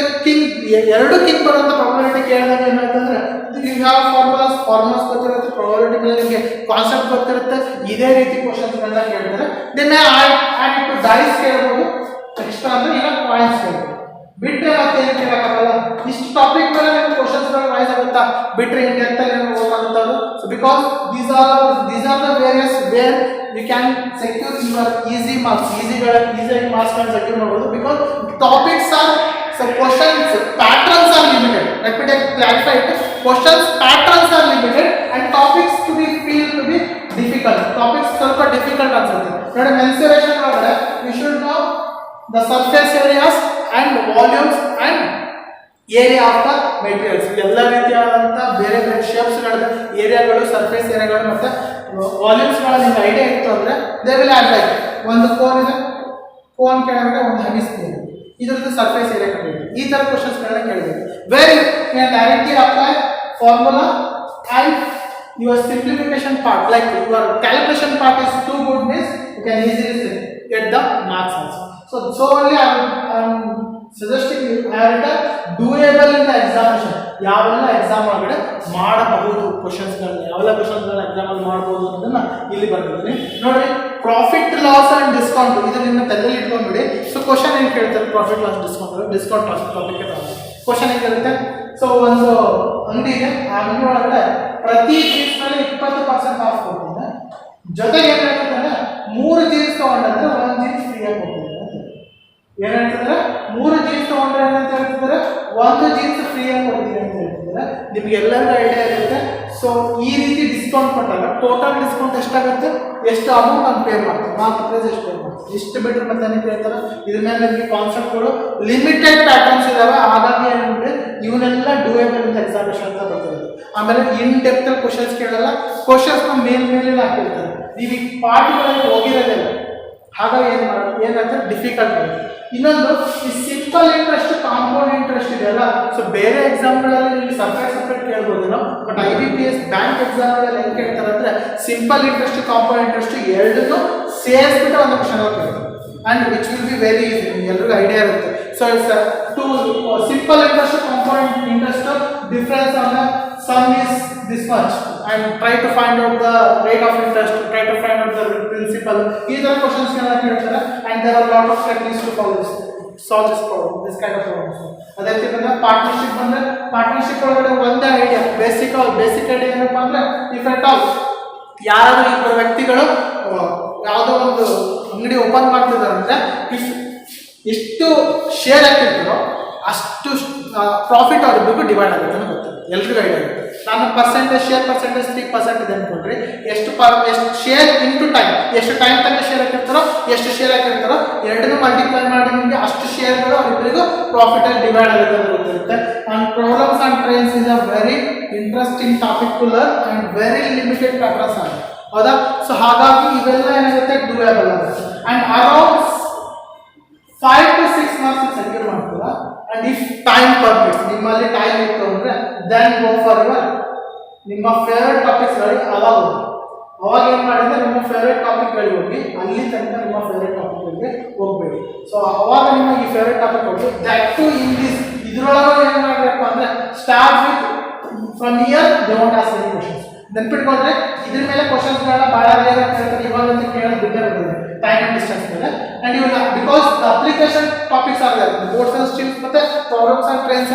ಎರಡು ಕಿಂಗ್ ಬರುವಂಥ ಪ್ರಾಬಬಿಲಿಟಿ ಕೇಳಿದಾಗ ಏನಾಯ್ತಂದ್ರೆ, ಯು ಹ್ಯಾವ್ ಫಾರ್ಮುಲಾಸ್ ಗೊತ್ತಿರುತ್ತೆ, ಪ್ರಾಬಬಿಲಿಟಿ ಮೇಲೆ ನಿಮಗೆ ಕಾನ್ಸೆಪ್ಟ್ ಗೊತ್ತಿರುತ್ತೆ. ಇದೇ ರೀತಿ ಕ್ವಶನ್ಸ್ಗಳನ್ನ ಕೇಳ್ತಾರೆ. ದೆನ್ ಆ್ಯಡ್ ಟು ಡೈಸ್ ಕೇಳ್ಬೋದು, ಎಕ್ಸ್ಟ್ರಾ ಅಂದ್ರೆ ಈಗ ಪಾಯಿಂಟ್ಸ್ ಕೇಳ್ಬೋದು. ಬಿಟ್ಟರೆ ಮತ್ತೆ ಏನು ಕೇಳೋಕ್ಕಾಗಲ್ಲ. ಇಷ್ಟು ಟಾಪಿಕ್ ಮೇಲೆ ನಿಮ್ಗೆ ಕ್ವಶನ್ಸ್ಗಳು ರೈಸ್ ಆಗುತ್ತಾ, ಬಿಟ್ಟರೆ ಹಿಂಗೆ ಅಂತ ಏನು ಗೊತ್ತಾಗುತ್ತಾ? So because these are the various where you can secure your easy marks, easy marks can secure ಮಾಡಬಹುದು. because topics are, so questions patterns are limited. Let me clarify it. Questions patterns are limited and topics to be feel to be difficult. Topics ಸ್ವಲ್ಪ difficult ಅನ್ಸುತ್ತೆ ನೋಡಿ. Mensuration ಒಳಗಡೆ you should know the surface areas and volumes and area of the materials. ಎಲ್ಲ ರೀತಿಯಾದಂಥ ಬೇರೆ ಬೇರೆ ಶೇಪ್ಸ್ಗಳಿದೆ, ಏರಿಯಾಗಳು, surface ಏರಿಯಾಗಳು ಮತ್ತು ವಾಲ್ಯೂಮ್ಸ್ಗಳ ನಿಮ್ಗೆ ಐಡಿಯಾ ಇತ್ತು ಅಂದರೆ ದೇ ವಿಲ್ ಆ್ಯಡ್ ಲೈಕ್ ಒಂದು ಕೋನ್ ಇದೆ, ಕೋನ್ ಕೆಳಗಡೆ ಒಂದು ಹೆಮಿಸ್ಫಿಯರ್, ಇದರದ್ದು ಸರ್ಫೇಸ್ ಏರಿಯಾ ಕಂಡಿದೆ. ಈ ಥರ ಕ್ವಶನ್ಸ್ಗಳನ್ನ ಕೇಳಬೇಕು. Where you can directly apply formula and your simplification part, like your calculation part is too good means you can easily get the marks also. So only I am suggesting you have it doable in the examination. ಯಾವೆಲ್ಲ ಎಕ್ಸಾಮ್ ಒಳಗಡೆ ಮಾಡಬಹುದು ಕ್ವಶನ್ಸ್ಗಳನ್ನ, ಯಾವೆಲ್ಲ ಕ್ವಶನ್ಸ್ಗಳನ್ನ exam ಅಲ್ಲಿ ಮಾಡಬಹುದು ಅನ್ನೋದನ್ನ ಇಲ್ಲಿ ಬರ್ತಿದ್ದೀನಿ ನೋಡಿ. ಪ್ರಾಫಿಟ್ ಲಾಸ್ ಅಂಡ್ ಡಿಸ್ಕೌಂಟ್, ಇದು ನಿಮ್ಮ ತಲೆಯಲ್ಲಿ ಇಟ್ಕೊಂಡ್ಬಿಡಿ. ಸೊ ಕ್ವಶನ್ ಏನು ಕೇಳ್ತಾರೆ, profit loss discount topic question ಹೇಗಿರುತ್ತೆ. ಸೊ ಒಂದು ಅಂಗಡಿ ಇದೆ, ಆ ಅಂಗಡಿ ಒಳಗಡೆ ಪ್ರತಿ ಜೀನ್ಸ್ ಮೇಲೆ 20% ಆಫ್ ಕೊಡ್ತೀನಿ. ಜೊತೆಗೆ ಏನು ಹೇಳ್ತಿದ್ದಾರೆ, 3 ಜೀನ್ಸ್ ತಗೊಂಡ್ರೆ 1 ಜೀನ್ಸ್ ಫ್ರೀ ಆಗಿ ಕೊಡ್ತೀನಿ. ಏನ್ ಹೇಳ್ತಿದ್ದಾರೆ, 3 ಜೀನ್ಸ್ ತಗೊಂಡ್ರೆ ಏನಂತ ಹೇಳ್ತಿದ್ದಾರೆ, 1 ಜೀನ್ಸ್ ಫ್ರೀ ಆಗಿ ಕೊಡ್ತೀನಿ ಅಂತ ಹೇಳ್ತಿದ್ದಾರೆ. ನಿಮ್ಗೆಲ್ಲರಿಗೂ ಐಡಿಯಾ ಇರುತ್ತೆ. ಸೊ ಈ ರೀತಿ ಡಿಸ್ಕೌಂಟ್ ಕೊಟ್ಟಾಗ ಟೋಟಲ್ ಡಿಸ್ಕೌಂಟ್ ಎಷ್ಟಾಗುತ್ತೆ, ಎಷ್ಟು ಅಮೌಂಟ್ ನಾನು ಪೇ ಮಾಡ್ತೀನಿ, ಮಾರ್ಕ್ ಪ್ರೈಸ್ ಎಷ್ಟು ಪೇ ಮಾಡ್ತೀನಿ, ಇಷ್ಟು ಬಿಟ್ಟರೆ ಮತ್ತೆ ಏನಕ್ಕೆ ಹೇಳ್ತಾರೆ. ಇದ್ರ ಮೇಲೆ ನಿಮಗೆ ಕಾನ್ಸೆಪ್ಟ್ಗಳು ಲಿಮಿಟೆಡ್ ಪ್ಯಾಟರ್ನ್ಸ್ ಇದಾವೆ. ಹಾಗಾಗಿ ಏನಂದ್ರೆ ಇವನ್ನೆಲ್ಲ ಡೂಯೇಬಲ್ ಇಂದ ಎಕ್ಸಾಮಿನೇಷನ್ ಅಂತ ಬರ್ತಿರೋದು. ಆಮೇಲೆ ಇನ್ ಡೆಪ್ತ್ ಕ್ವಶನ್ಸ್ ಕೇಳಲ್ಲ, ಕ್ವಶನ್ಸ್ನ ಮೇಲೆ ಹಾಕಿರ್ತಾರೆ. ನೀವು ಈ ಪಾರ್ಟ್ಗಳಲ್ಲಿ ಹೋಗಿರೋದಿಲ್ಲ, ಹಾಗಾಗಿ ಏನಾಗ್ತದೆ ಡಿಫಿಕಲ್ಟ್ ಆಗುತ್ತೆ. ಇನ್ನೊಂದು ಈ ಸಿಂಪಲ್ ಇಂಟ್ರೆಸ್ಟ್, ಕಾಂಪೌಂಡ್ ಇಂಟ್ರೆಸ್ಟ್ ಇದೆಯಲ್ಲ. ಸೊ ಬೇರೆ ಎಕ್ಸಾಮ್ಗಳಲ್ಲಿ ನೀವು ಸಪ್ರೇಟ್ ಕೇಳ್ಬೋದೇನೋ, ಬಟ್ IBPS ಬ್ಯಾಂಕ್ ಎಕ್ಸಾಮ್ಗಳಲ್ಲಿ ಹೆಂಗೆ ಕೇಳ್ತಾರೆ ಅಂದರೆ ಸಿಂಪಲ್ ಇಂಟ್ರೆಸ್ಟ್, ಕಾಂಪೌಂಡ್ ಇಂಟ್ರೆಸ್ಟ್ ಎರಡನ್ನೂ ಸೇರಿಸ್ಬಿಟ್ಟು ಒಂದು ಕ್ವಶನ್ ಕೇಳ್ತಾರೆ. And which will be very easy, ಎಲ್ರಿಗೂ ಐಡಿಯಾ ಇರುತ್ತೆ. So it's to simple interest, compound interest difference on the sum is this much and try to find out the rate of interest, try to find out the principal. These are questions can I and there are a lot of techniques to follow this. Solve this problem, this kind of problems. ಅದೇ ರೀತಿ ಬಂದ್ರೆ partnership ಬಂದ್ರೆ partnership ಒಳಗಡೆ ಒಂದೇ idea, basic idea ಏನಪ್ಪ ಅಂದ್ರೆ if at all ಯಾರಾದ್ರೂ ಇಬ್ಬರು ವ್ಯಕ್ತಿಗಳು ಯಾವುದೋ ಒಂದು ಅಂಗಡಿ ಓಪನ್ ಮಾಡ್ತಿದ್ದಾರೆ ಅಂದ್ರೆ ಎಷ್ಟು ಶೇರ್ ಹಾಕಿರ್ತಾರೋ ಅಷ್ಟು ಪ್ರಾಫಿಟ್ ಅವ್ರಿಗೂ ಡಿವೈಡ್ ಆಗುತ್ತೆ ಅಂತ ಗೊತ್ತಿದೆ, ಎಲ್ರಿಗೂ ಐಡಿಯಾ ಆಗುತ್ತೆ. ನಾನು ಶೇರ್ ಪರ್ಸೆಂಟೇಜ್ 3% ಇದೆ ಅನ್ಕೊಂಡ್ರಿ, ಎಷ್ಟು ಶೇರ್ ಇಂಟು ಟೈಮ್, ಎಷ್ಟು ಟೈಮ್ ತನಕ ಶೇರ್ ಹಾಕಿರ್ತಾರೋ ಎಷ್ಟು ಶೇರ್ ಹಾಕಿರ್ತಾರೋ ಎರಡನ್ನೂ ಮಲ್ಟಿಪ್ಲೈ ಮಾಡಿ ನಿಮಗೆ ಅಷ್ಟು ಶೇರ್ಗಳು ಅವರಿಬ್ಬರಿಗೂ ಪ್ರಾಫಿಟ್ ಅಲ್ಲಿ ಡಿವೈಡ್ ಆಗುತ್ತೆ ಅಂತ ಗೊತ್ತಿರುತ್ತೆ. And problems and trains is a very interesting topic to learn and very limited patterns ಆಗಿದೆ, ಹೌದಾ? ಸೊ ಹಾಗಾಗಿ ಇವೆಲ್ಲ ಏನಾಗುತ್ತೆ ಡೂಯಬಲ್ ಆಗುತ್ತೆ. And around 5 to 6 marks secure ಮಾಡ್ತೀರಾ. ಅಂಡ್ ಇಫ್ ಟೈಮ್ ಪರ್ಮಿಟ್ಸ್, ನಿಮ್ಮಲ್ಲಿ ಟೈಮ್ ಇತ್ತು ಅಂದ್ರೆ ದೆನ್ ಗೋ ಫಾರ್ ಯುವರ್ ನಿಮ್ಮ ಫೇವ್ರೆಟ್ ಟಾಪಿಕ್ಸ್ಗಳಿಗೆ. ಅವಾಗ ಏನು ಮಾಡಿದ್ರೆ ನಿಮ್ಮ ಫೇವ್ರೆಟ್ ಟಾಪಿಕ್ಗಳಿಗೆ ಹೋಗಿ ಅಲ್ಲಿ ತನಕ ನಿಮ್ಮ ಫೇವ್ರೆಟ್ ಟಾಪಿಕ್ಗಳಿಗೆ ಹೋಗ್ಬೇಡಿ. ಸೊ ಅವಾಗ ನಿಮ್ಮ ಈ ಫೇವ್ರೆಟ್ ಟಾಪಿಕ್ ಹೋಗಿ ದಟ್ ಟು ಇಂಗ್ಲೀಷ್ ಇದ್ರೊಳಗೆ ಏನು ಮಾಡಬೇಕು ಅಂದ್ರೆ start with from year don't ask any questions. ನೆನ್ಪಿಟ್ಕೊಂಡ್ರೆ ಇದ್ರ ಮೇಲೆ ಕ್ವಶನ್ಸ್ಗಳನ್ನ ಭಾಳ ಬೇಗ ಕೇಳ್ತಾರೆ, ಇವಾಗ ಅಂತ ಕೇಳೋದು ಬಿಟ್ಟಿರೋದು ಟೈಮ್ ಅಂಡ್ ಡಿಸ್ಟೆನ್ಸ್ ಮೇಲೆ. ಅಂಡ್ ಇವಾಗ because the application topics are there, boats and streams ಮತ್ತೆ ಪ್ರಾಬ್ಲಮ್ಸ್ ಅಂಡ್ ಟ್ರೈನ್ಸ್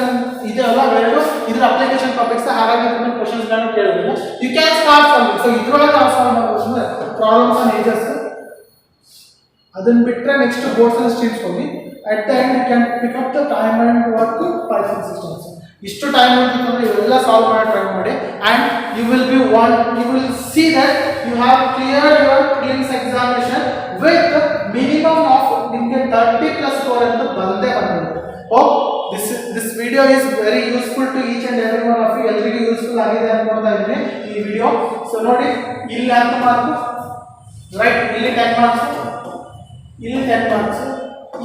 ಇದೆಲ್ಲ ಎರಡು ಇದ್ರ ಅಪ್ಲಿಕೇಶನ್ ಟಾಪಿಕ್ಸ್, ಹಾಗಾಗಿ ಇದ್ರ ಮೇಲೆ ಕ್ವಶನ್ಸ್ಗಳನ್ನ ಕೇಳೋದಿಲ್ಲ. You can start from it. So ಇದ್ರೊಳಗೆ ನಾವು ಸಾಲ್ವ್ ಮಾಡ್ಬೋದು ಅಂದ್ರೆ ಪ್ರಾಬ್ಲಮ್ಸ್ ಅಂಡ್ ಏಜಸ್, ಅದನ್ನ ಬಿಟ್ಟರೆ ನೆಕ್ಸ್ಟ್ ಬೋರ್ಡ್ಸ್ ಅಂಡ್ ಸ್ಟ್ರೀಮ್ಸ್ ಹೋಗಿ at the end you can pick up the time and work Python systems. ಇಷ್ಟು ಟೈಮ್ ಅಂತಂದ್ರೆ ಇವೆಲ್ಲ ಸಾಲ್ವ್ ಮಾಡಿ ಟ್ರೈ ಮಾಡಿ. And you will see that you have clear your prelims examination with minimum of ನಿಮಗೆ 30+ score ಅಂತ ಬಂದೇ ಬಂದಿರುತ್ತೆ. Hope this video is very useful to each and every one of you. ಎಲ್ರಿಗೂ useful ಆಗಿದೆ ಅನ್ಕೊಳ್ತಾ ಇದ್ದೀನಿ ಈ ವಿಡಿಯೋ. ಸೊ ನೋಡಿ, ಇಲ್ಲಿ 10 ಮಾರ್ಕ್ಸ್, ರೈಟ್, ಇಲ್ಲಿ 10 ಮಾರ್ಕ್ಸ್, ಇಲ್ಲಿ 10 ಮಾರ್ಕ್ಸ್,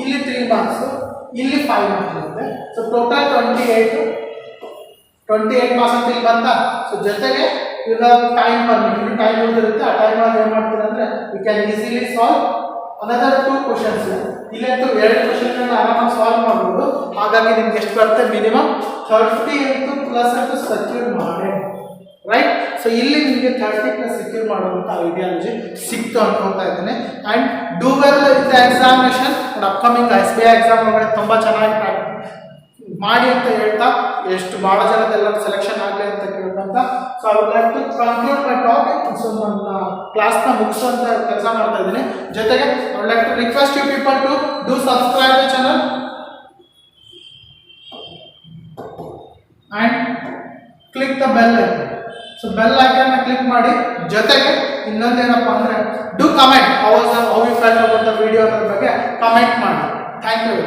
ಇಲ್ಲಿ 3 ಮಾರ್ಕ್ಸ್, ಇಲ್ಲಿ 5 ಮಾರ್ಕ್ಸ್ ಇರುತ್ತೆ. ಸೊ ಟೋಟಲ್ 28 ಮಾರ್ಕ್ಸ್ ಅಂತ ಇಲ್ಲಿ ಬಂತ. ಸೊ ಜೊತೆಗೆ ಈಗ ಟೈಮ್ ಬಂದ್ಬಿಟ್ಟು ಟೈಮ್ ಇರುತ್ತೆ, ಆ ಟೈಮ್ ಅಲ್ಲಿ ಏನು ಮಾಡ್ತೀರಾ ಅಂದರೆ you can easily solve another 2 questions. ಇಲ್ಲಂತೂ 2 ಕ್ವಶನ್ ಆರಾಮಾಗಿ ಸಾಲ್ವ್ ಮಾಡ್ಬೋದು. ಹಾಗಾಗಿ ನಿಮ್ಗೆ ಎಷ್ಟು ಬರುತ್ತೆ, ಮಿನಿಮಮ್ 30 ಅಂತೂ ಪ್ಲಸ್ ಅಂತೂ ಸೆಕ್ಯೂರ್ ಮಾಡಿ, ರೈಟ್? ಸೊ ಇಲ್ಲಿ ನಿಮಗೆ 30+ ಸೆಕ್ಯೂರ್ ಮಾಡುವಂಥ ಐಡಿಯಾಲಜಿ ಸಿಕ್ತು ಅನ್ಕೊಳ್ತಾ ಇದ್ದೇನೆ. And do well with the examination. And upcoming SBI exam ಒಳಗಡೆ ತುಂಬ ಚೆನ್ನಾಗಿ ಮಾಡಿ ಅಂತ ಹೇಳ್ತಾ, ಎಷ್ಟು ಭಾಳ ಜನದೆಲ್ಲ ಸೆಲೆಕ್ಷನ್ ಆಗಲಿ ಅಂತ ಕೇಳ್ಕೊಂತ. So I would like to conclude my topic. So ನನ್ನ ಕ್ಲಾಸ್ನ ಮುಗಿಸುವಂಥ ಕೆಲಸ ಮಾಡ್ತಾ ಇದ್ದೀನಿ. ಜೊತೆಗೆ I would like to request you people to do subscribe the channel and click the bell icon. So bell ಐಕನ್ನ ಕ್ಲಿಕ್ ಮಾಡಿ. ಜೊತೆಗೆ ಇನ್ನೊಂದೇನಪ್ಪ ಅಂದರೆ do comment how you felt about the video ಅನ್ನೋದ್ರ ಬಗ್ಗೆ ಕಮೆಂಟ್ ಮಾಡಿ. Thank you.